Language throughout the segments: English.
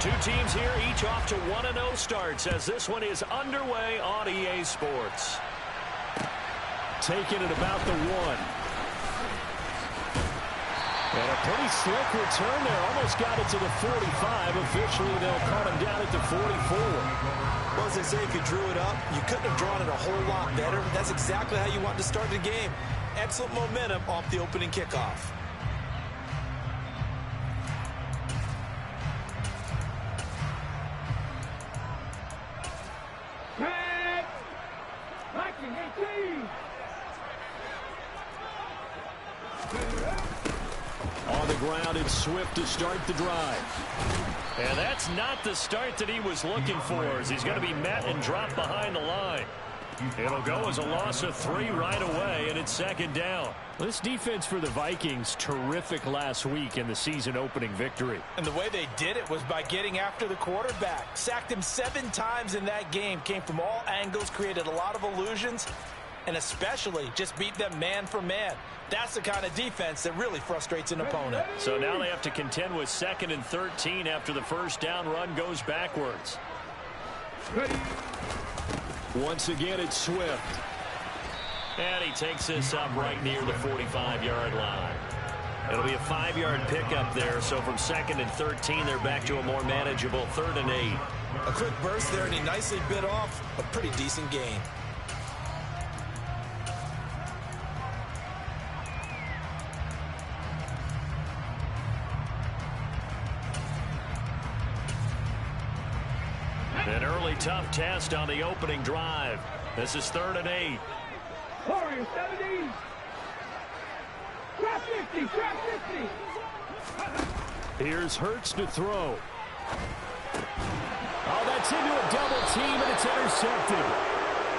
Two teams here, each off to 1-0 starts as this one is underway on EA Sports. Taking it about the 1. And a pretty slick return there. Almost got it to the 45. Officially, they'll cut him down at the 44. Well, as they say, if you drew it up, you couldn't have drawn it a whole lot better. That's exactly how you want to start the game. Excellent momentum off the opening kickoff. On the ground, it's Swift to start the drive. And that's not the start that he was looking for, as he's going to be met and dropped behind the line. It'll go as a loss of 3 right away, and it's second down. This defense for the Vikings, terrific last week in the season-opening victory. And the way they did it was by getting after the quarterback. Sacked him 7 times in that game. Came from all angles, created a lot of illusions, and especially just beat them man for man. That's the kind of defense that really frustrates an opponent. So now they have to contend with 2nd and 13 after the first down run goes backwards. Once again, it's Swift. And he takes this up right near the 45-yard line. It'll be a 5-yard pickup there, so from 2nd and 13, they're back to a more manageable 3rd and 8. A quick burst there, and he nicely bit off a pretty decent gain. An early tough test on the opening drive. This is 3rd and 8. Warriors 70. Trap 50, trap 50. Here's Hurts to throw. Oh, that's into a double team, and it's intercepted.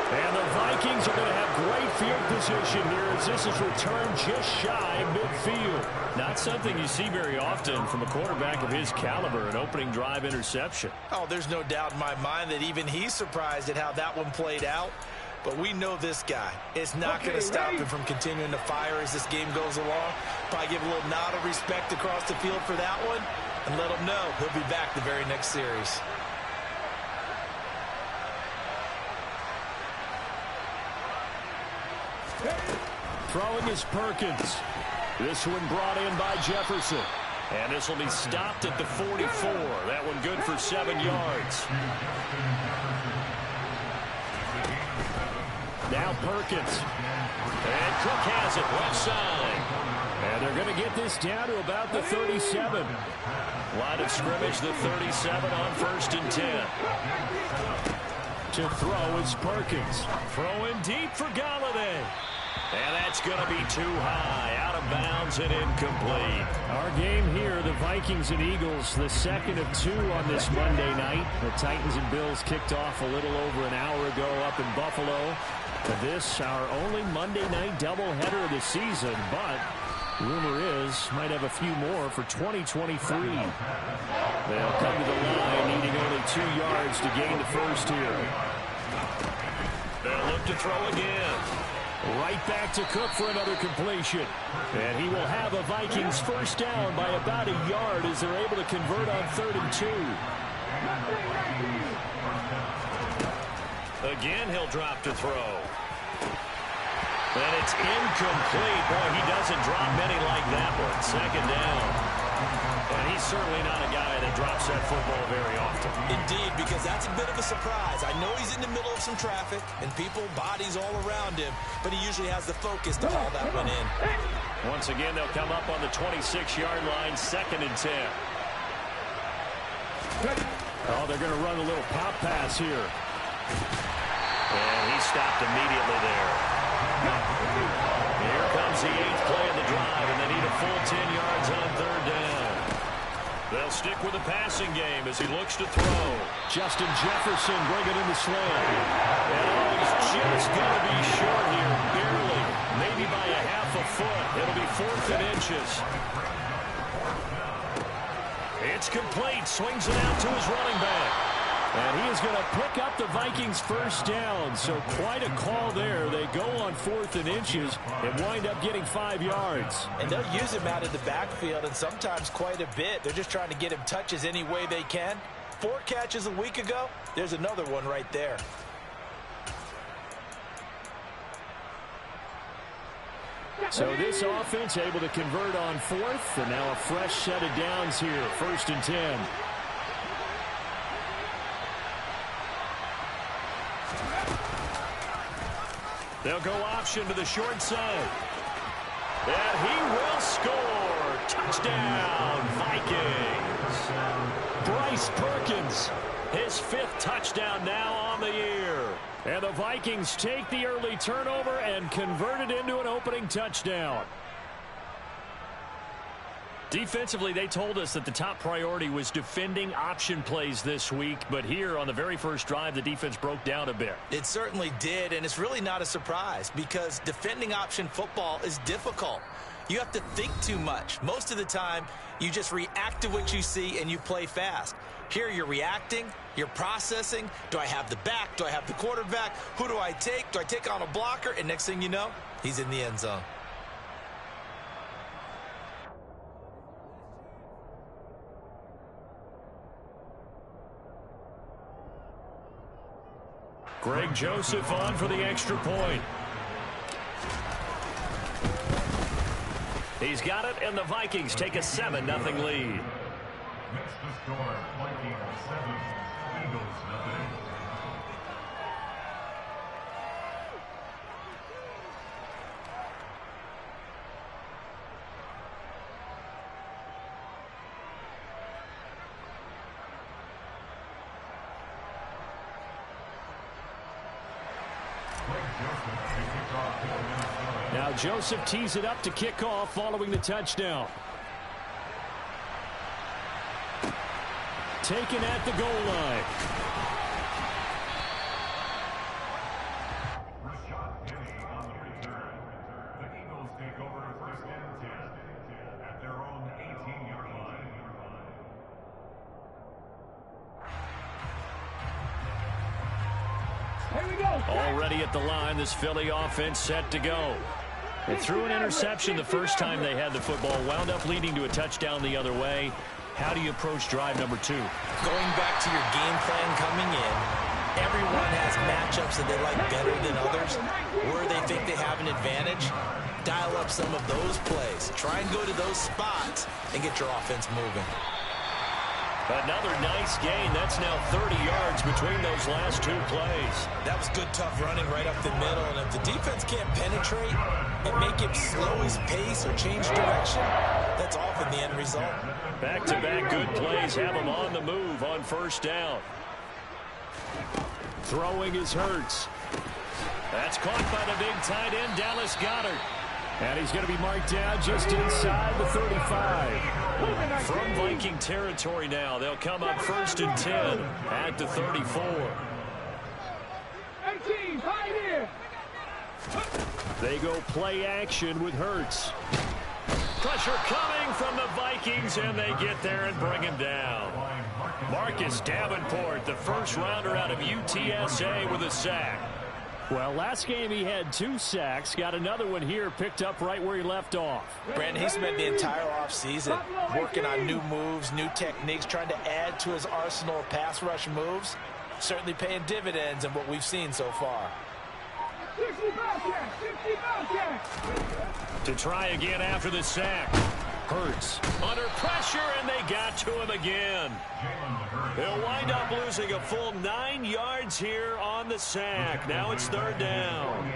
And the Vikings are going to have great field position here as this is returned just shy of midfield. Not something you see very often from a quarterback of his caliber, an opening drive interception. Oh, there's no doubt in my mind that even he's surprised at how that one played out. But we know this guy is not going to stop him from continuing to fire as this game goes along. Probably give a little nod of respect across the field for that one and let him know he'll be back the very next series. Throwing is Perkins. This one brought in by Jefferson. And this will be stopped at the 44. That one good for 7 yards. Now Perkins. And Cook has it left side. And they're going to get this down to about the 37. Line of scrimmage, the 37 on 1st and 10. To throw is Perkins. Throwing deep for Galladay. And that's going to be too high, out of bounds and incomplete. Our game here, the Vikings and Eagles, the 2nd of 2 on this Monday night. The Titans and Bills kicked off a little over an hour ago up in Buffalo. This, our only Monday night doubleheader of the season, but rumor is might have a few more for 2023. They'll come to the line, needing only 2 yards to gain the first here. They'll look to throw again. Right back to Cook for another completion. And he will have a Vikings first down by about a yard as they're able to convert on 3rd and 2. Again, he'll drop to throw. And it's incomplete. Boy, he doesn't drop many like that one. 2nd down. And he's certainly not a guy that drops that football very often. Indeed, because that's a bit of a surprise. I know he's in the middle of some traffic and people, bodies all around him, but he usually has the focus to haul that one in. Once again, they'll come up on the 26-yard line, 2nd and 10. Oh, they're going to run a little pop pass here. And he stopped immediately there. Here comes the 8th play of the drive, and they need a full 10 yards on 3rd down. They'll stick with the passing game as he looks to throw. Justin Jefferson bringing in the slant. And he's just going to be short here, barely. Maybe by a half a foot. It'll be 4th and inches. It's complete. Swings it out to his running back. And he is going to pick up the Vikings first down. So quite a call there. They go on 4th and inches and wind up getting 5 yards. And they'll use him out of the backfield and sometimes quite a bit. They're just trying to get him touches any way they can. 4 catches a week ago. There's another one right there. So this offense able to convert on 4th, and now a fresh set of downs here, 1st and 10. They'll go option to the short side. And he will score. Touchdown, Vikings. Bryce Perkins, his 5th touchdown now on the year. And the Vikings take the early turnover and convert it into an opening touchdown. Defensively, they told us that the top priority was defending option plays this week. But here on the very first drive, the defense broke down a bit. It certainly did, and it's really not a surprise because defending option football is difficult. You have to think too much. Most of the time, you just react to what you see and you play fast. Here you're reacting, you're processing. Do I have the back? Do I have the quarterback? Who do I take? Do I take on a blocker? And next thing you know, he's in the end zone. Greg Joseph on for the extra point. He's got it, and the Vikings take a 7-0 lead. Next to score, Vikings 7, Eagles 0. Now Joseph tees it up to kick off following the touchdown. Taken at the goal line. On the return, the Eagles take over 1st and 10 at their own 18-yard line. Here we go. Already at the line, this Philly offense set to go. They threw an interception the first time they had the football, wound up leading to a touchdown the other way. How do you approach drive number 2? Going back to your game plan coming in, everyone has matchups that they like better than others. Where they think they have an advantage, dial up some of those plays. Try and go to those spots and get your offense moving. Another nice gain. That's now 30 yards between those last 2 plays. That was good, tough running right up the middle. And if the defense can't penetrate and make it slow his pace or change direction, that's often the end result. Back-to-back good plays have him on the move on 1st down. Throwing is Hurts. That's caught by the big tight end, Dallas Goedert. And he's going to be marked down just inside the 35. From Viking territory now, they'll come up 1st and 10 at the 34. 18, right here. They go play action with Hurts. Pressure coming from the Vikings, and they get there and bring him down. Marcus Davenport, the first rounder out of UTSA, with a sack. Well, last game he had 2 sacks. Got another one here, picked up right where he left off. Brandon, he spent the entire offseason working on new moves, new techniques, trying to add to his arsenal of pass rush moves. Certainly paying dividends in what we've seen so far. 60 Bobcat, 60 Bobcat. To try again after the sack. Hurts under pressure, and they got to him again. He'll wind up losing a full 9 yards here on the sack. Now it's 3rd down.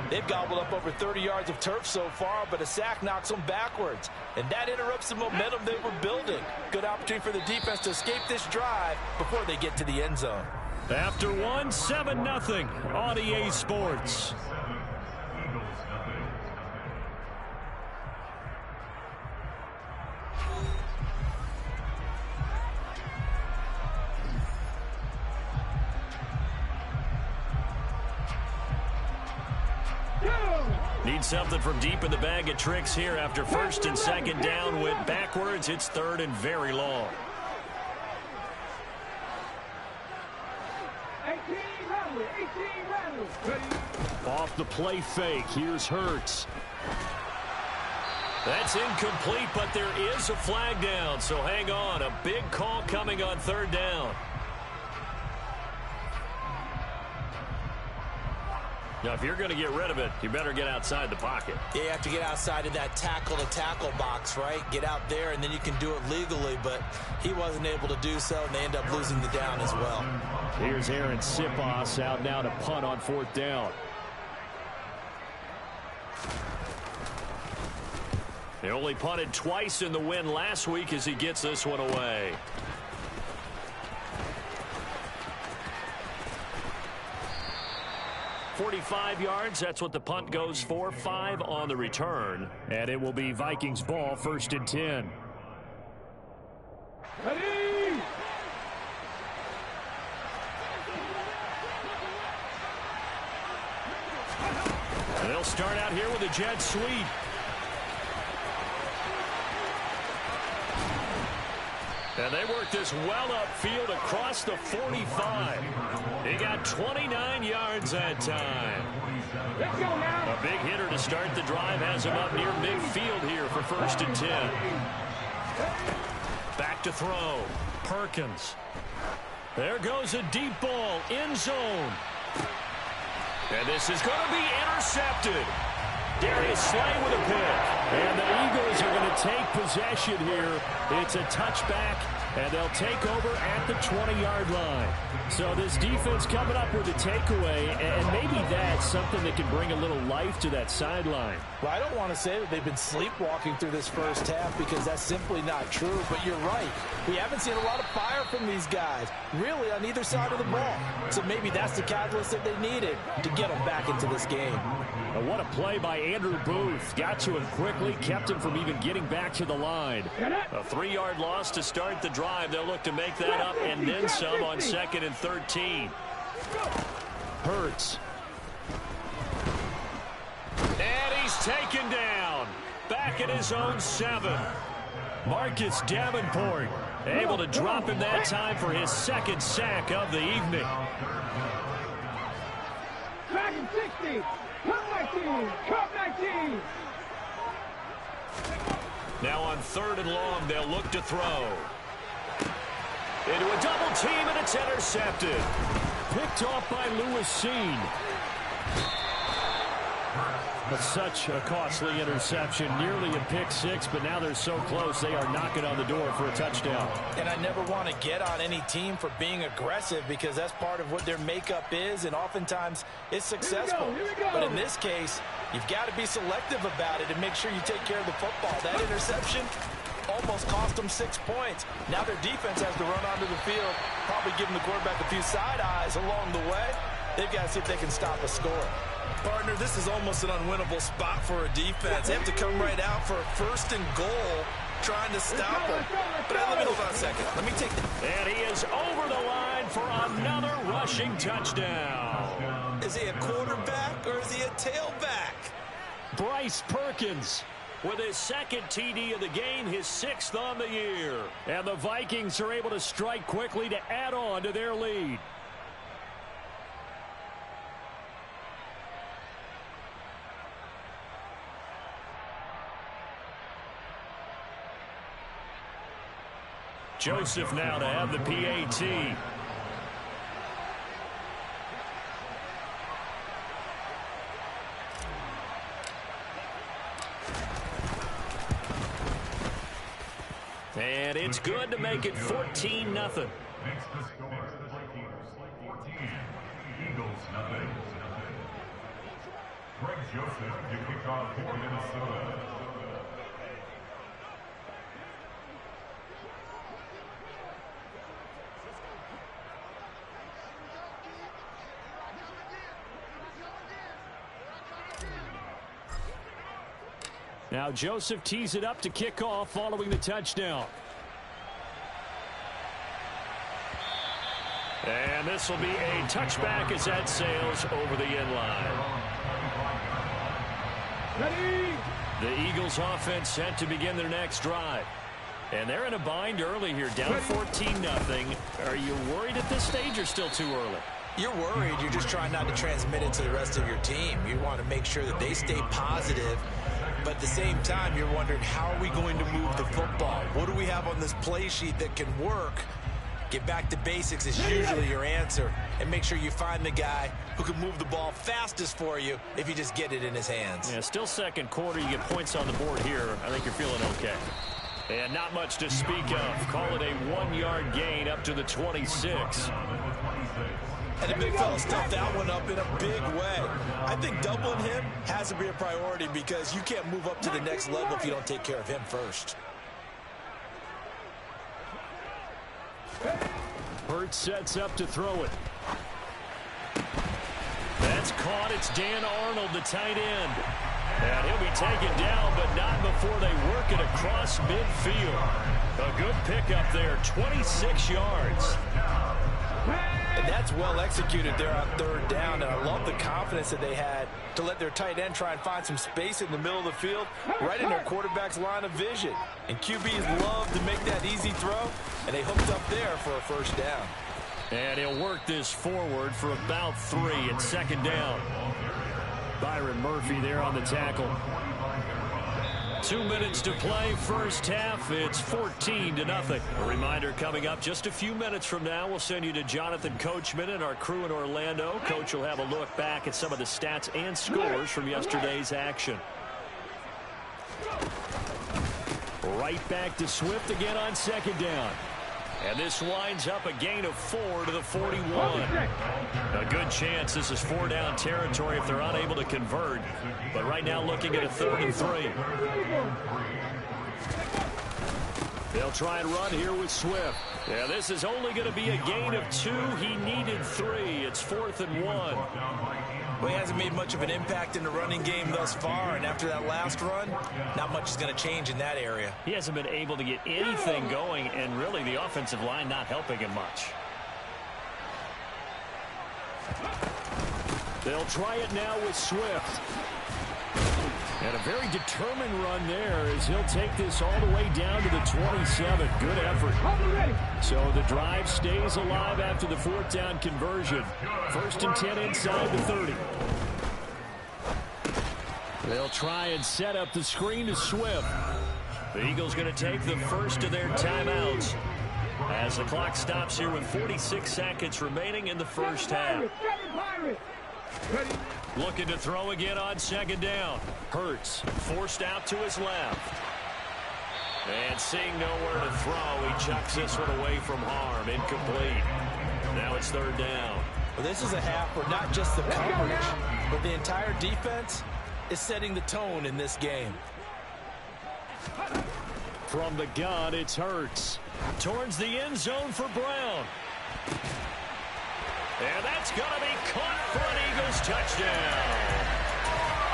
They've gobbled up over 30 yards of turf so far, but a sack knocks them backwards. And that interrupts the momentum they were building. Good opportunity for the defense to escape this drive before they get to the end zone. After 1, 7-0 on EA Sports. Need something from deep in the bag of tricks here after 1st and 2nd down went backwards. It's 3rd and very long. 18 Rattler. Off the play fake, here's Hurts. That's incomplete, but there is a flag down, so hang on. A big call coming on third down. Now, if you're going to get rid of it, you better get outside the pocket. Yeah, you have to get outside of that tackle-to-tackle box, right? Get out there, and then you can do it legally, but he wasn't able to do so, and they end up losing the down as well. Here's Aaron Sipos out now to punt on fourth down. He only punted twice in the win last week as he gets this one away. .45 yards, that's what the punt goes for. 5 on the return. And it will be Vikings ball, 1st and 10. Ready! And they'll start out here with a jet sweep. And they work this well upfield across the 45. He got 29 yards that time. Let's go now. A big hitter to start the drive has him up near midfield here for 1st and 10. Back to throw. Perkins. There goes a deep ball. End zone. And this is going to be intercepted. Darius Slay with a pick. And the Eagles are going to take possession here. It's a touchback, and they'll take over at the 20-yard line. So this defense coming up with a takeaway, and maybe that's something that can bring a little life to that sideline. Well, I don't want to say that they've been sleepwalking through this first half because that's simply not true, but you're right. We haven't seen a lot of fire from these guys, really, on either side of the ball. So maybe that's the catalyst that they needed to get them back into this game. Well, what a play by Andrew Booth. Got to him quickly, kept him from even getting back to the line. A 3-yard loss to start the drive. They'll look to make that up and then some on 2nd and 13. Hurts. And he's taken down. Back at his own 7. Marcus Davenport able to drop him that time for his 2nd sack of the evening. Back in 60. Cut 19. Cut 19. Now on 3rd and long, they'll look to throw. Into a double team, and it's intercepted. Picked off by Lewis Seen. But such a costly interception, nearly a pick 6, but now they're so close they are knocking on the door for a touchdown. And I never want to get on any team for being aggressive because that's part of what their makeup is, and oftentimes it's successful. Here we go. But in this case, you've got to be selective about it and make sure you take care of the football. That interception almost cost them 6 points. Now their defense has to run onto the field, probably giving the quarterback a few side eyes along the way. They've got to see if they can stop a score. Partner, this is almost an unwinnable spot for a defense. They have to come right out for a 1st and goal, trying to stop them. But let me hold on a second. Let me take that. And he is over the line for another rushing touchdown. Is he a quarterback or is he a tailback? Bryce Perkins with his 2nd TD of the game, his 6th on the year. And the Vikings are able to strike quickly to add on to their lead. Joseph now to have the PAT. And it's good to make it 14-0. Makes the score the Vikings 14, Eagles nothing. Greg Joseph to kick off for Minnesota. Now Joseph tees it up to kick off following the touchdown. And this will be a touchback as that sails over the end line. Ready? The Eagles offense set to begin their next drive. And they're in a bind early here, down 14-0. Are you worried at this stage or still too early? You're worried. You're just trying not to transmit it to the rest of your team. You want to make sure that they stay positive But at the same time, you're wondering, how are we going to move the football? What do we have on this play sheet that can work? Get back to basics is usually your answer. And make sure you find the guy who can move the ball fastest for you if you just get it in his hands. Yeah, still second quarter. You get points on the board here. I think you're feeling okay. And not much to speak of. Call it a 1-yard gain up to the 26. And the big fella stuffed that one up in a big way. I think doubling him has to be a priority because you can't move up to the next level if you don't take care of him first. Hurts sets up to throw it. That's caught. It's Dan Arnold, the tight end. And he'll be taken down, but not before they work it across midfield. A good pickup there, 26 yards. And that's well executed there on third down, and I love the confidence that they had to let their tight end try and find some space in the middle of the field, right in their quarterback's line of vision. And QBs love to make that easy throw, and they hooked up there for a first down. And he'll work this forward for about 3 at second down. Byron Murphy there on the tackle. 2 minutes to play, first half. It's 14-0. A reminder coming up just a few minutes from now. We'll send you to Jonathan Coachman and our crew in Orlando. Coach will have a look back at some of the stats and scores from yesterday's action. Right back to Swift again on second down. And this winds up a gain of 4 to the 41. A good chance this is 4-down territory if they're unable to convert. But right now looking at a 3rd and 3. They'll try and run here with Swift. Yeah, this is only going to be a gain of 2. He needed 3. It's 4th and 1. Well, he hasn't made much of an impact in the running game thus far, and after that last run, not much is going to change in that area. He hasn't been able to get anything going, and really the offensive line not helping him much. They'll try it now with Swift. And a very determined run there as he'll take this all the way down to the 27. Good effort. So the drive stays alive after the 4th down conversion. 1st and 10 inside the 30. They'll try and set up the screen to Swift. The Eagles going to take the first of their timeouts as the clock stops here with 46 seconds remaining in the first half. Looking to throw again on second down. Hurts forced out to his left. And seeing nowhere to throw, he chucks this one away from harm. Incomplete. Now it's 3rd down. Well, this is a half where not just the coverage, but the entire defense is setting the tone in this game. From the gun, it's Hurts. Towards the end zone for Brown. And that's going to be caught for an Eagles touchdown.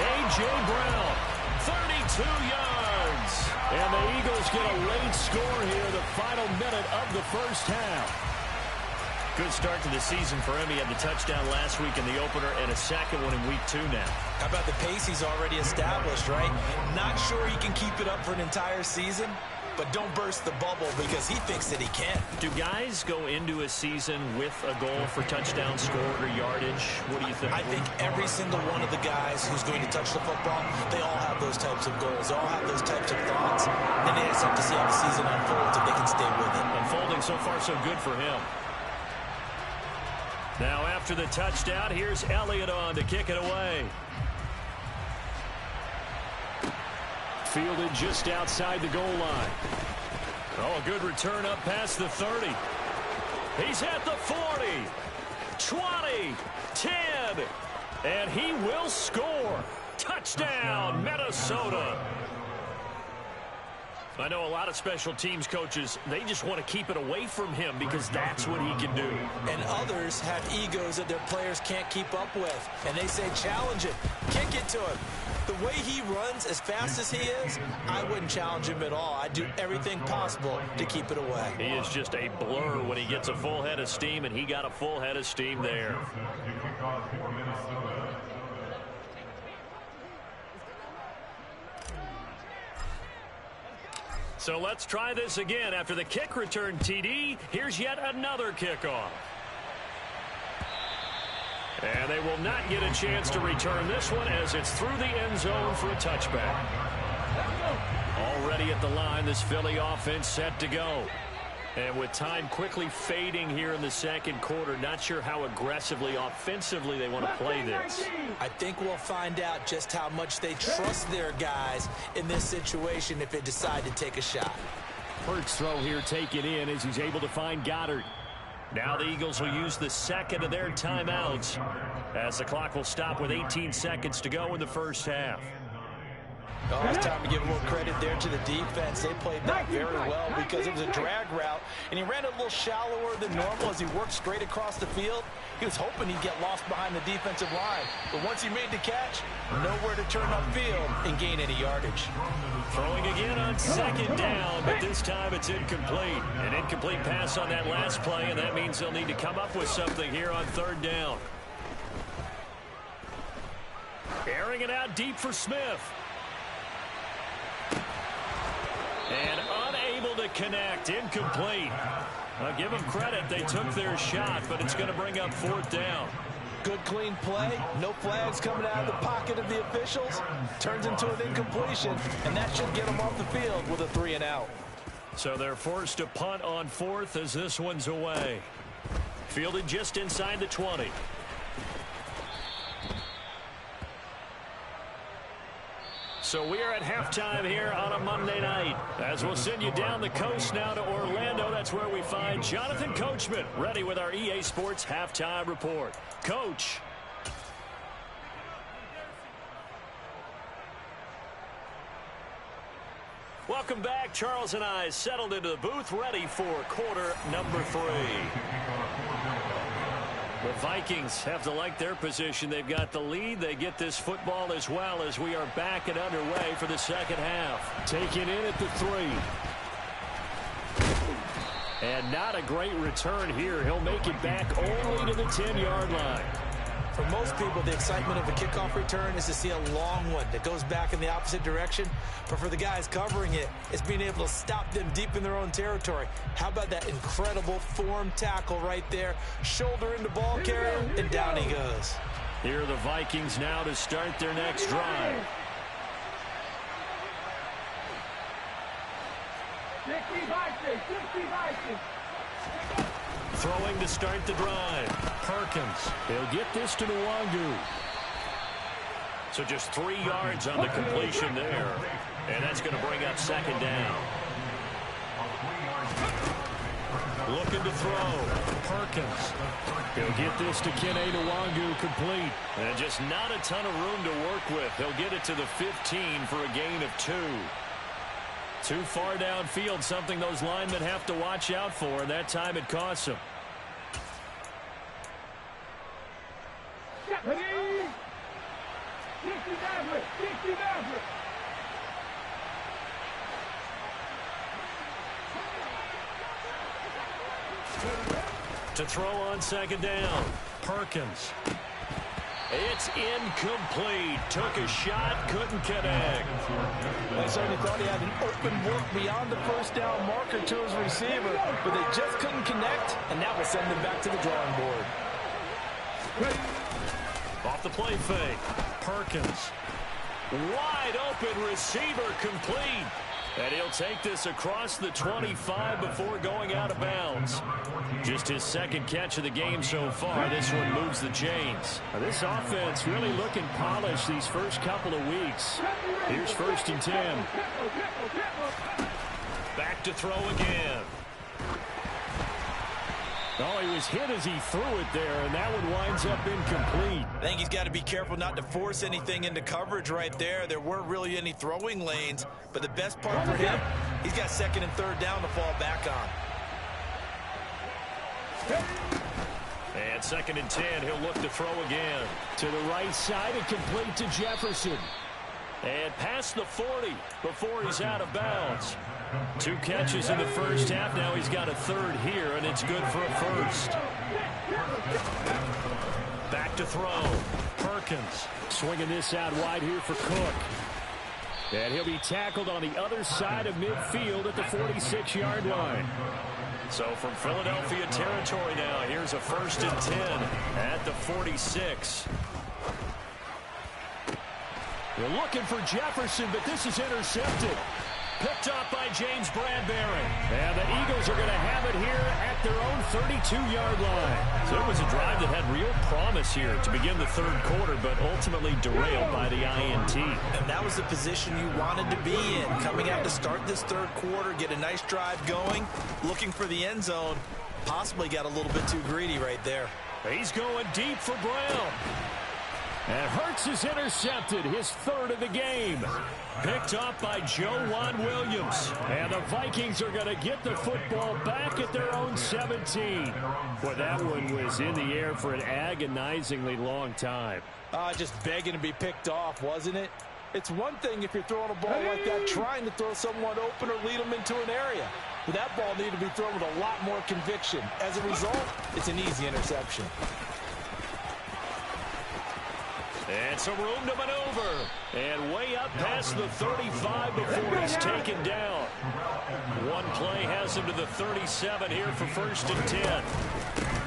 A.J. Brown, 32 yards. And the Eagles get a late score here, the final minute of the first half. Good start to the season for him. He had the touchdown last week in the opener and a second one in week 2 now. How about the pace he's already established, right? Not sure he can keep it up for an entire season, but don't burst the bubble because he thinks that he can. Do guys go into a season with a goal for touchdown scored or yardage? What do you think? I think every single one of the guys who's going to touch the football, they all have those types of goals. They all have those types of thoughts. And they just have to see how the season unfolds if they can stay with it. Unfolding so far so good for him. Now after the touchdown, here's Elliott on to kick it away. Fielded just outside the goal line. Oh, a good return up past the 30. He's at the 40, 20, 10, and he will score. Touchdown, Minnesota. I know a lot of special teams coaches, they just want to keep it away from him because that's what he can do. And others have egos that their players can't keep up with. And they say, challenge it, kick it to him. The way he runs as fast as he is, I wouldn't challenge him at all. I'd do everything possible to keep it away. He is just a blur when he gets a full head of steam, and he got a full head of steam there. So let's try this again. After the kick return TD, here's yet another kickoff. And they will not get a chance to return this one as it's through the end zone for a touchback. ready at the line. This Philly offense set to go. And with time quickly fading here in the second quarter, not sure how aggressively, offensively they want to play this. I think we'll find out just how much they trust their guys in this situation if they decide to take a shot. Hurts throw here taken in as he's able to find Goddard. Now the Eagles will use the second of their timeouts as the clock will stop with 18 seconds to go in the first half. Oh, it's time to give a little credit there to the defense. They played that very well because it was a drag route, and he ran a little shallower than normal as he worked straight across the field. He was hoping he'd get lost behind the defensive line, but once he made the catch, nowhere to turn upfield and gain any yardage. Throwing again on second down, but this time it's incomplete. An incomplete pass on that last play, and that means they'll need to come up with something here on third down. Airing it out deep for Smith. And unable to connect. Incomplete. I'll give them credit. They took their shot, but it's going to bring up fourth down. Good, clean play. No flags coming out of the pocket of the officials. Turns into an incompletion, and that should get them off the field with a 3-and-out. So they're forced to punt on fourth as this one's away. Fielded just inside the 20. So we are at halftime here on a Monday night. As we'll send you down the coast now to Orlando, that's where we find Jonathan Coachman, ready with our EA Sports Halftime Report. Coach. Welcome back. Charles and I settled into the booth, ready for quarter number 3. The Vikings have to like their position. They've got the lead. They get this football as well as we are back and underway for the second half. Taken in at the 3. And not a great return here. He'll make it back only to the 10-yard line. For most people, the excitement of a kickoff return is to see a long one that goes back in the opposite direction. But for the guys covering it, it's being able to stop them deep in their own territory. How about that incredible form tackle right there? Shoulder into ball carrier, and down he goes. Here are the Vikings now to start their next drive. 60 Vikings. Throwing to start the drive. Perkins. They'll get this to Nwangu. So just 3 yards on the completion there. And that's going to bring up second down. Looking to throw. Perkins. He'll get this to Kene Nwangu complete. And just not a ton of room to work with. He'll get it to the 15 for a gain of 2. Too far downfield, something those linemen have to watch out for, and that time it costs them. To throw on second down, Perkins. It's incomplete. Took a shot, couldn't connect. I certainly thought he had an open look beyond the first down marker to his receiver, but they just couldn't connect, and that will send them back to the drawing board. Off the play fake. Perkins. Wide open receiver complete. And he'll take this across the 25 before going out of bounds. Just his second catch of the game so far. This one moves the chains. This offense really looking polished these first couple of weeks. Here's 1st and 10. Back to throw again. Oh, he was hit as he threw it there, and that one winds up incomplete. I think he's got to be careful not to force anything into coverage right there. There weren't really any throwing lanes, but the best part for him, he's got 2nd and 3rd down to fall back on. And 2nd and 10, he'll look to throw again. To the right side and complete to Jefferson. And past the 40 before he's out of bounds. 2 catches in the first half. Now he's got a 3rd here, and it's good for a 1st. Back to throw. Perkins swinging this out wide here for Cook. And he'll be tackled on the other side of midfield at the 46-yard line. So from Philadelphia territory now, here's a 1st and 10 at the 46. They're looking for Jefferson, but this is intercepted. Picked up by James Bradbury. And the Eagles are going to have it here at their own 32-yard line. So it was a drive that had real promise here to begin the third quarter, but ultimately derailed by the INT. And that was the position you wanted to be in. Coming out to start this third quarter, get a nice drive going, looking for the end zone. Possibly got a little bit too greedy right there. He's going deep for Brown. And Hurts is intercepted, his third of the game. Picked up by Joejuan Williams. And the Vikings are going to get the football back at their own 17. Boy, that one was in the air for an agonizingly long time. Just begging to be picked off, wasn't it? It's one thing if you're throwing a ball like that, trying to throw someone open or lead them into an area. But that ball needed to be thrown with a lot more conviction. As a result, it's an easy interception. And some room to maneuver. And way up past the 35 before he's taken down. One play has him to the 37 here for 1st and 10.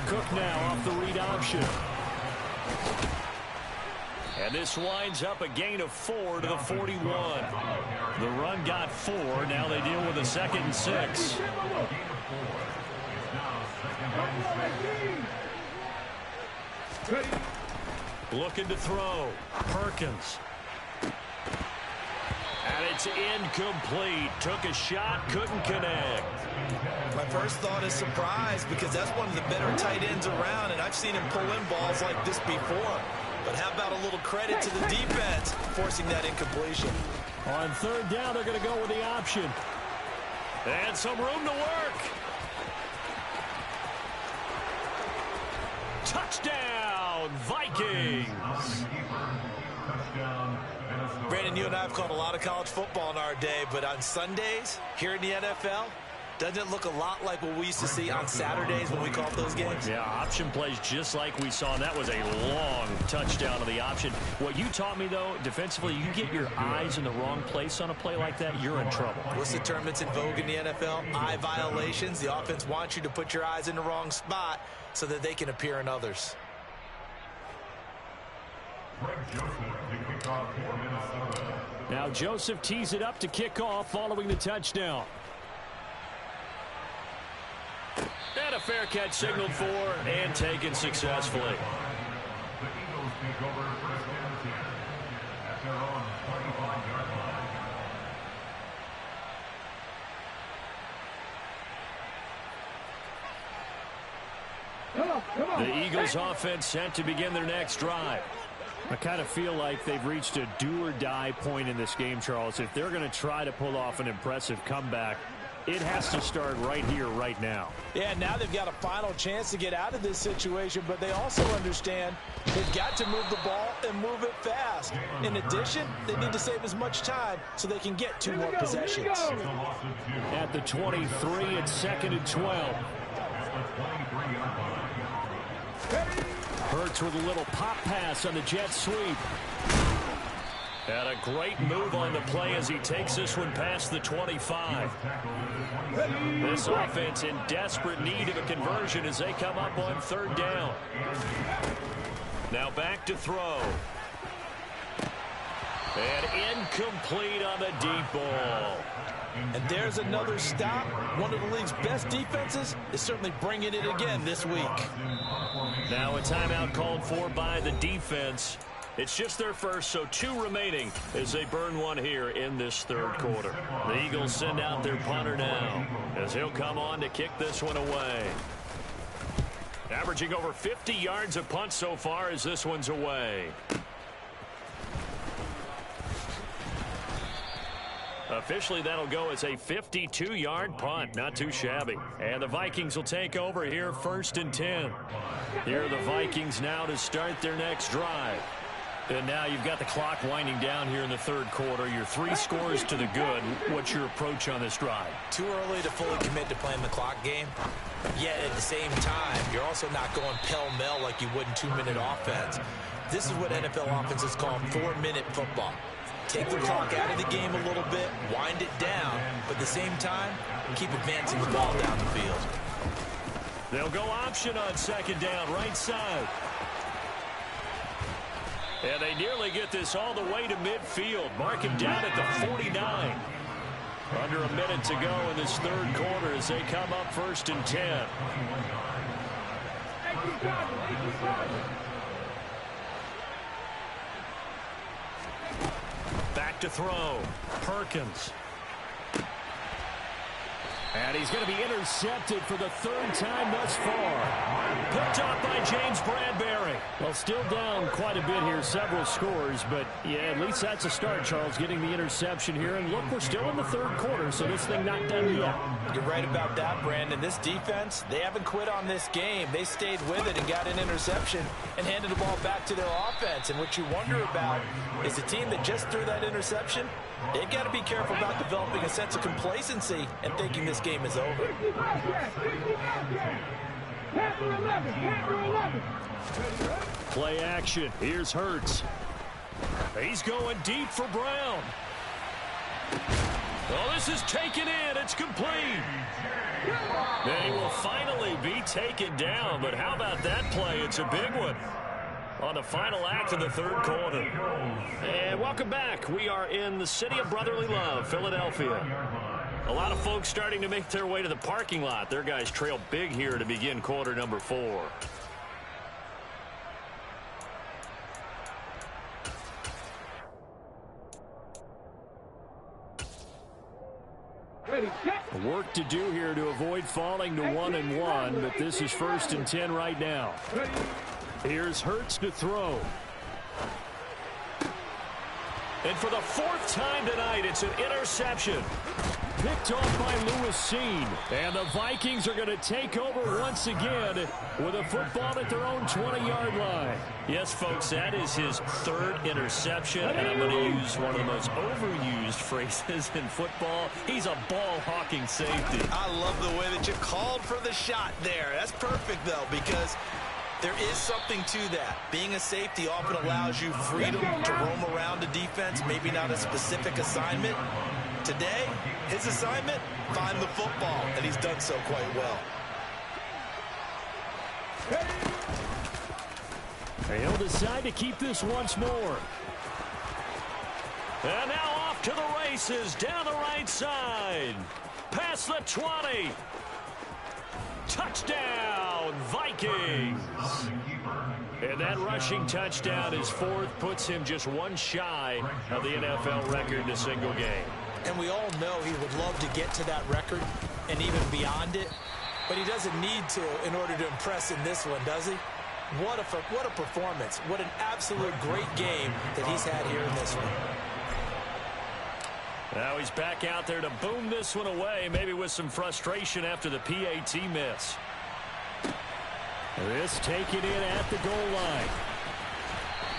Cook now off the read option. And this winds up a gain of 4 to the 41. The run got 4. Now they deal with a 2nd and 6. Looking to throw. Perkins. And it's incomplete. Took a shot, couldn't connect. My first thought is surprise because that's one of the better tight ends around, and I've seen him pull in balls like this before. But how about a little credit to the defense forcing that incompletion? On 3rd down, they're going to go with the option. And some room to work. Touchdown, Vikings. Brandon, you and I have called a lot of college football in our day, but on Sundays here in the NFL, doesn't it look a lot like what we used to see on Saturdays when we called those games? Yeah, option plays just like we saw, and that was a long touchdown of the option. What you taught me, though, defensively, you get your eyes in the wrong place on a play like that, you're in trouble. What's the term that's in vogue in the NFL? Eye violations. The offense wants you to put your eyes in the wrong spot so that they can appear in others. Now Joseph tees it up to kick off following the touchdown. And a fair catch signaled for and taken successfully. The Eagles take over 1st and 10 at their own 25-yard line. The Eagles offense set to begin their next drive. I kind of feel like they've reached a do-or-die point in this game, Charles. If they're going to try to pull off an impressive comeback, it has to start right here, right now. Yeah, now they've got a final chance to get out of this situation, but they also understand they've got to move the ball and move it fast. In addition, they need to save as much time so they can get 2 more possessions. At the 23, it's 2nd and 12. Hurts with a little pop pass on the jet sweep. And a great move on the play as he takes this one past the 25. This offense in desperate need of a conversion as they come up on 3rd down. Now back to throw. And incomplete on the deep ball. And there's another stop. One of the league's best defenses is certainly bringing it again this week. Now a timeout called for by the defense. It's just their first, so 2 remaining as they burn one here in this third quarter. The Eagles send out their punter now as he'll come on to kick this one away. Averaging over 50 yards a punt so far as this one's away. Officially, that'll go as a 52-yard punt. Not too shabby. And the Vikings will take over here 1st and 10. Here are the Vikings now to start their next drive. And now you've got the clock winding down here in the third quarter. You're 3 scores to the good. What's your approach on this drive? Too early to fully commit to playing the clock game. Yet at the same time, you're also not going pell-mell like you would in 2-minute offense. This is what NFL offenses call 4-minute football. Take the clock out of the game a little bit, wind it down, but at the same time, keep advancing the ball down the field. They'll go option on 2nd down, right side. And they nearly get this all the way to midfield. Mark him down at the 49. Under a minute to go in this third quarter as they come up 1st and 10. Back to throw. Perkins. And he's going to be intercepted for the 3rd time thus far. Picked off by James Bradbury. Well, still down quite a bit here, several scores, but yeah, at least that's a start, Charles, getting the interception here. And look, we're still in the 3rd quarter, so this thing not done yet. You're right about that, Brandon. This defense, they haven't quit on this game. They stayed with it and got an interception and handed the ball back to their offense. And what you wonder about is the team that just threw that interception, they've got to be careful about developing a sense of complacency and thinking this game is over. Play action. Here's Hurts. He's going deep for Brown. Oh, this is taken in. It's complete. They will finally be taken down, but how about that play? It's a big one on the final act of the 3rd quarter. And welcome back. We are in the city of brotherly love, Philadelphia. A lot of folks starting to make their way to the parking lot. Their guys trail big here to begin quarter number 4. Work to do here to avoid falling to 1-1, but this is 1st and 10 right now. Here's Hurts to throw. And for the 4th time tonight, it's an interception. Picked off by Lewis Seen. And the Vikings are going to take over once again with a football at their own 20-yard line. Yes, folks, that is his 3rd interception, and I'm going to use one of the most overused phrases in football. He's a ball-hawking safety. I love the way that you called for the shot there. That's perfect, though, because there is something to that. Being a safety often allows you freedom to roam around the defense, maybe not a specific assignment. Today, his assignment, find the football, and he's done so quite well. He'll decide to keep this once more. And now off to the races, down the right side. Past the 20. Touchdown, Vikings. And that rushing touchdown, his 4th, puts him just one shy of the NFL record in a single game. And we all know he would love to get to that record and even beyond it, but he doesn't need to in order to impress in this one, does he? What a performance. What an absolute great game that he's had here in this one. Now he's back out there to boom this one away, maybe with some frustration after the PAT miss. This taken in at the goal line.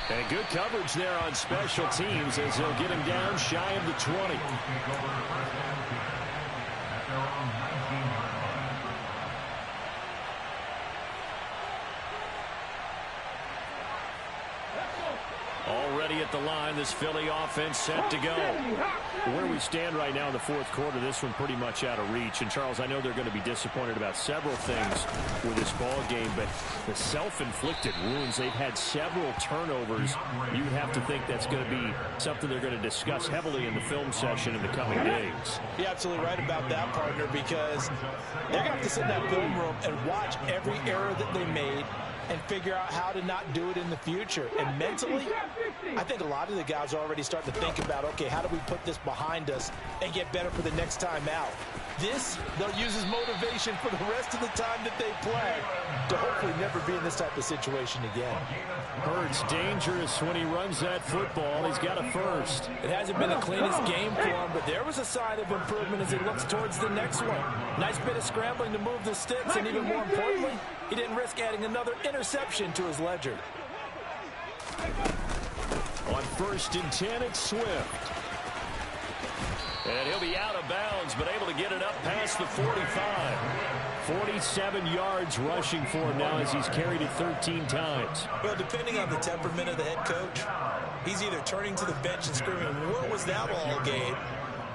And good coverage there on special teams as they'll get him down shy of the 20. Already at the line, this Philly offense set to go. Where we stand right now in the 4th quarter, this one pretty much out of reach. And, Charles, I know they're going to be disappointed about several things with this ball game, but the self-inflicted wounds, they've had several turnovers. You'd have to think that's going to be something they're going to discuss heavily in the film session in the coming days. You're absolutely right about that, partner, because they're going to have to sit in that film room and watch every error that they made and figure out how to not do it in the future. And mentally, I think a lot of the guys are already starting to think about, okay, how do we put this behind us and get better for the next time out? This, they'll use as motivation for the rest of the time that they play to hopefully never be in this type of situation again. Hurts dangerous when he runs that football. He's got a first. It hasn't been the cleanest game for him, but there was a sign of improvement as he looks towards the next one. Nice bit of scrambling to move the sticks, and even more importantly, he didn't risk adding another interception to his ledger. On 1st and 10, it's Swift. And he'll be out of bounds, but able to get it up past the 45. 47 yards rushing for him now as he's carried it 13 times. Well, depending on the temperament of the head coach, he's either turning to the bench and screaming, "Where was that all game?"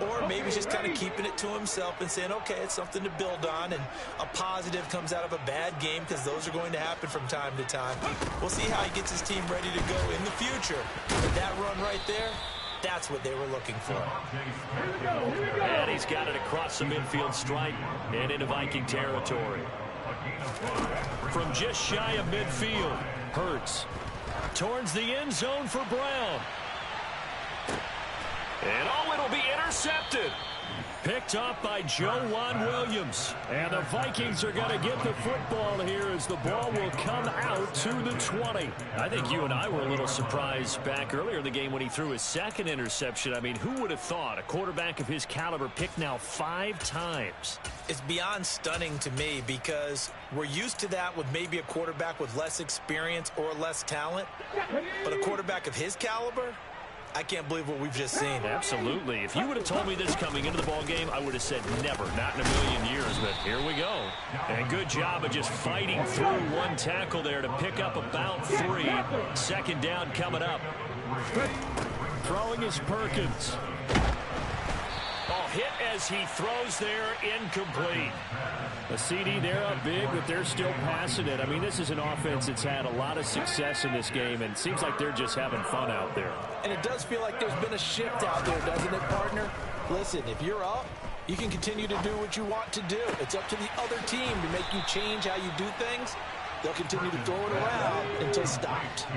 Or maybe he's just kind of keeping it to himself and saying, okay, it's something to build on, and a positive comes out of a bad game, because those are going to happen from time to time. We'll see how he gets his team ready to go in the future. But that run right there, That's what they were looking for. And he's got it across the midfield stripe and into Viking territory. From just shy of midfield, Hurts towards the end zone for Brown. And it'll be intercepted. Picked off by Juan Williams. And the Vikings are going to get the football here as the ball will come out to the 20. I think you and I were a little surprised back earlier in the game when he threw his second interception. I mean, who would have thought a quarterback of his caliber picked now 5 times? It's beyond stunning to me because we're used to that with maybe a quarterback with less experience or less talent. But a quarterback of his caliber, I can't believe what we've just seen. Absolutely. If you would have told me this coming into the ball game, I would have said never, not in a million years. But here we go. And good job of just fighting through one tackle there to pick up about 3. Second down coming up. Throwing is Perkins. Hit as he throws there, incomplete. A CD there up big, but they're still passing it. I mean, this is an offense that's had a lot of success in this game, and it seems like they're just having fun out there. And it does feel like there's been a shift out there, doesn't it, partner? Listen, if you're up, you can continue to do what you want to do. It's up to the other team to make you change how you do things. They'll continue to throw it around until stopped.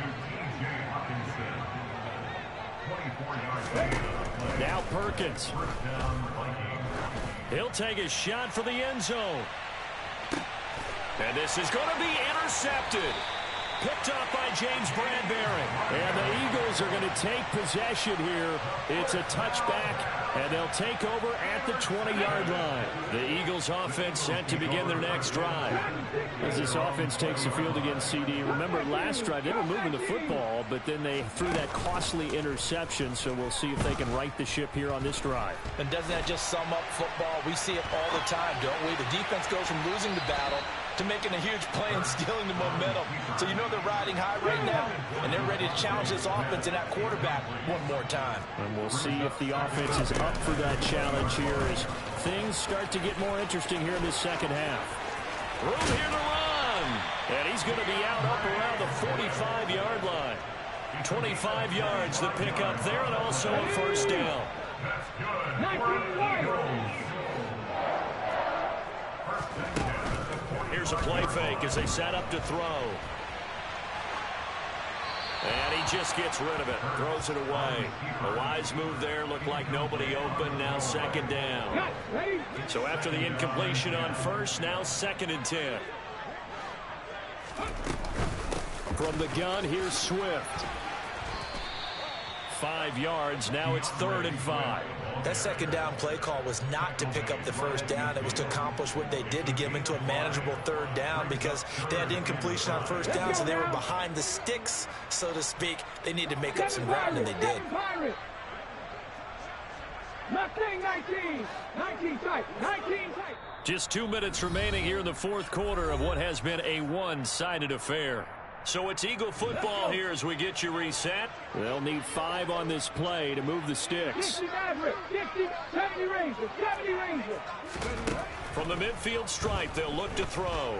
Now Perkins. He'll take a shot for the end zone. And this is going to be intercepted. Picked up by James Bradbury. And the Eagles are going to take possession here. It's a touchback, and they'll take over at the 20-yard line. The Eagles offense set to begin their next drive. As this offense takes the field against CD, remember last drive they were moving the football, but then they threw that costly interception, so we'll see if they can right the ship here on this drive. And doesn't that just sum up football? We see it all the time, don't we? The defense goes from losing the battle to making a huge play and stealing the momentum. So you know they're riding high right now, and they're ready to challenge this offense and that quarterback one more time. And we'll see if the offense is up for that challenge here as things start to get more interesting here in this second half. Room here to run. And he's going to be out up around the 45-yard line. 25 yards to pick up there, and also a first down. Here's a play fake as they set up to throw. And he just gets rid of it. Throws it away. A wise move there. Looked like nobody open. Now second down. So after the incompletion on first, now 2nd and 10. From the gun, here's Swift. 5 yards. Now it's 3rd and 5. That second down play call was not to pick up the first down. It was to accomplish what they did to get them into a manageable 3rd down because they had incompletion on first down, so they were behind the sticks, so to speak. They needed to make up some ground, and they did. 19 tight. Just 2 minutes remaining here in the 4th quarter of what has been a one-sided affair. So it's Eagle football here as we get you reset. They'll need 5 on this play to move the sticks. 50, 70 Rangers. From the midfield stripe, they'll look to throw.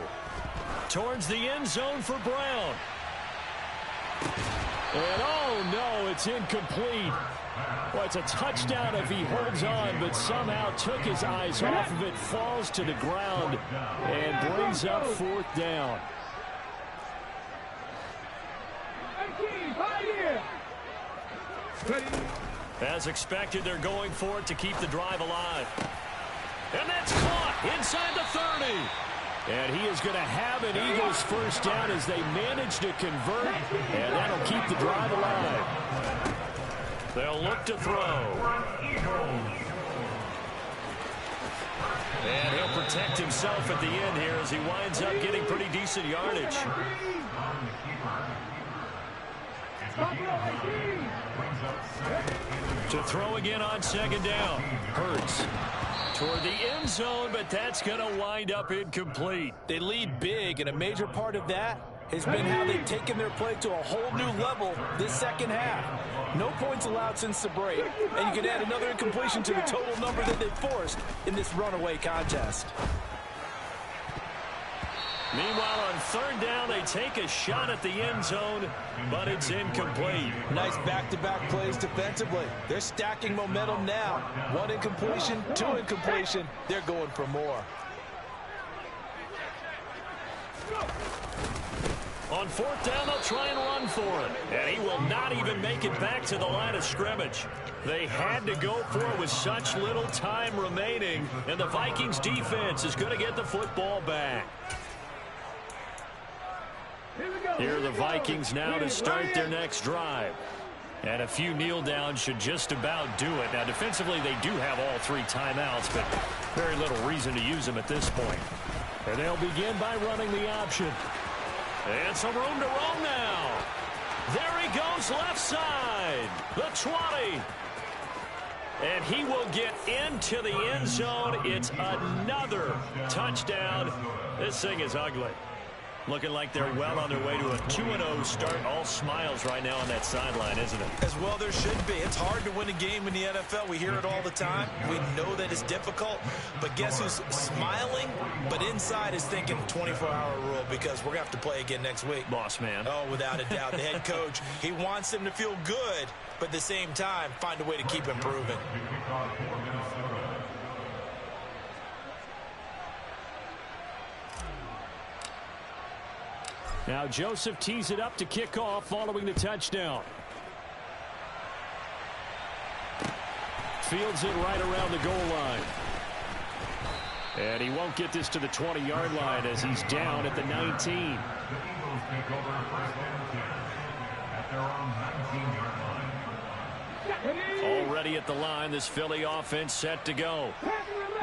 Towards the end zone for Brown. And oh no, it's incomplete. Well, it's a touchdown if he holds on, but somehow took his eyes off of it, falls to the ground, and brings up 4th down. As expected, they're going for it to keep the drive alive. And that's caught inside the 30. And he is going to have an Eagles first down as they manage to convert, and that'll keep the drive alive. They'll look to throw. And he'll protect himself at the end here as he winds up getting pretty decent yardage. To throw again on second down. Hurts toward the end zone, but that's going to wind up incomplete. They lead big, and a major part of that has been how they've taken their play to a whole new level this second half. No points allowed since the break, and you can add another incompletion to the total number that they've forced in this runaway contest. Meanwhile, on third down, they take a shot at the end zone, but it's incomplete. Nice back-to-back plays defensively. They're stacking momentum now. One incompletion, two incompletion. They're going for more. On fourth down, they'll try and run for it. And he will not even make it back to the line of scrimmage. They had to go for it with such little time remaining. And the Vikings defense is going to get the football back. Here are the Vikings now to start their next drive. And a few kneel downs should just about do it. Now, defensively, they do have all three timeouts, but very little reason to use them at this point. And they'll begin by running the option. And some room to roam now. There he goes left side. The 20. And he will get into the end zone. It's another touchdown. This thing is ugly. Looking like they're well on their way to a 2-0 start. All smiles right now on that sideline, isn't it? As well there should be. It's hard to win a game in the NFL. We hear it all the time. We know that it's difficult. But guess who's smiling? But inside is thinking 24-hour rule because we're going to have to play again next week. Boss man. Oh, without a doubt. The head coach, he wants them to feel good, but at the same time, find a way to keep improving. Now Joseph tees it up to kick off following the touchdown. Fields it right around the goal line. And he won't get this to the 20-yard line as he's down at the 19. The Eagles take over first and 10 at their own 19-yard line. Already at the line, this Philly offense set to go.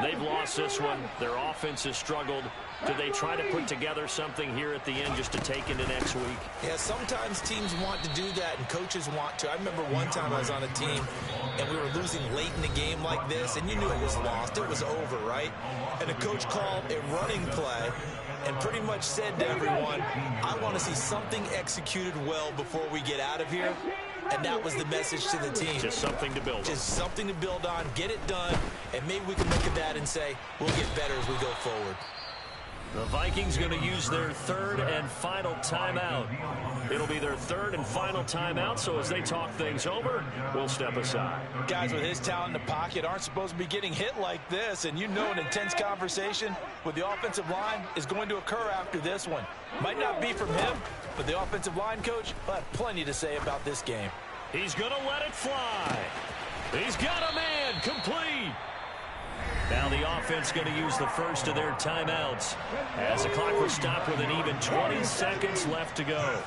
They've lost this one. Their offense has struggled. Do they try to put together something here at the end just to take into next week? Yeah, sometimes teams want to do that and coaches want to. I remember one time I was on a team and we were losing late in the game like this and you knew it was lost. It was over, right? And the coach called a running play and pretty much said to everyone, I want to see something executed well before we get out of here. And that was the message to the team. Just something to build on. Just something to build on, get it done, and maybe we can look at that and say, we'll get better as we go forward. The Vikings going to use their third and final timeout. It'll be their third and final timeout, so as they talk things over, we'll step aside. Guys with his talent in the pocket aren't supposed to be getting hit like this, and you know an intense conversation with the offensive line is going to occur after this one. Might not be from him, but the offensive line coach will have plenty to say about this game. He's going to let it fly. He's got a man complete. Now the offense going to use the first of their timeouts as the clock will stop with an even 20 seconds left to go.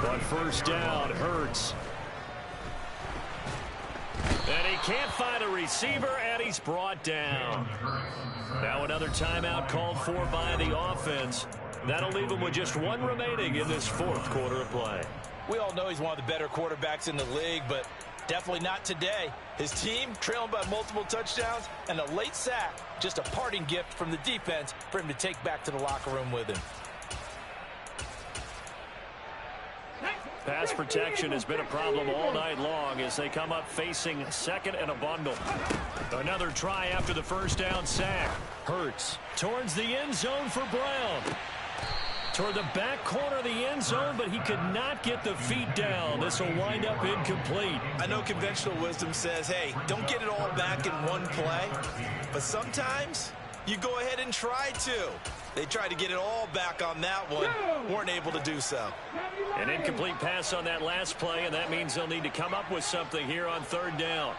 But first down hurts. And he can't find a receiver, and he's brought down. Now another timeout called for by the offense. That'll leave him with just one remaining in this fourth quarter of play. We all know he's one of the better quarterbacks in the league, but definitely not today. His team trailing by multiple touchdowns and a late sack, just a parting gift from the defense for him to take back to the locker room with him. Pass protection has been a problem all night long as they come up facing second and a bundle. Another try after the first down sack. Hurts towards the end zone for Brown. Toward the back corner of the end zone, but he could not get the feet down. This will wind up incomplete. I know conventional wisdom says, hey, don't get it all back in one play. But sometimes you go ahead and try to. They tried to get it all back on that one. Weren't able to do so. An incomplete pass on that last play, and that means they'll need to come up with something here on third down.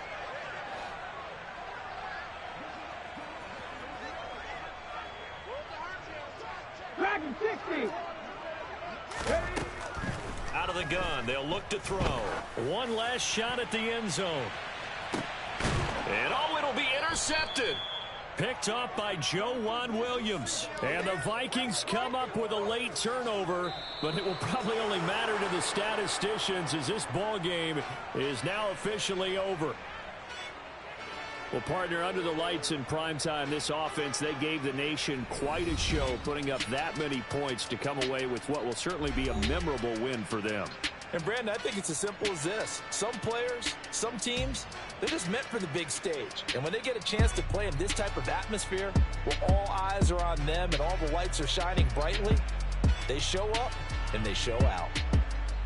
Out of the gun, they'll look to throw. One last shot at the end zone. And oh, it'll be intercepted. Picked off by Joejuan Williams. And the Vikings come up with a late turnover, but it will probably only matter to the statisticians as this ball game is now officially over. Well, partner, under the lights in primetime, this offense, they gave the nation quite a show, putting up that many points to come away with what will certainly be a memorable win for them. And, Brandon, I think it's as simple as this. Some players, some teams, they're just meant for the big stage. And when they get a chance to play in this type of atmosphere, where all eyes are on them and all the lights are shining brightly, they show up and they show out.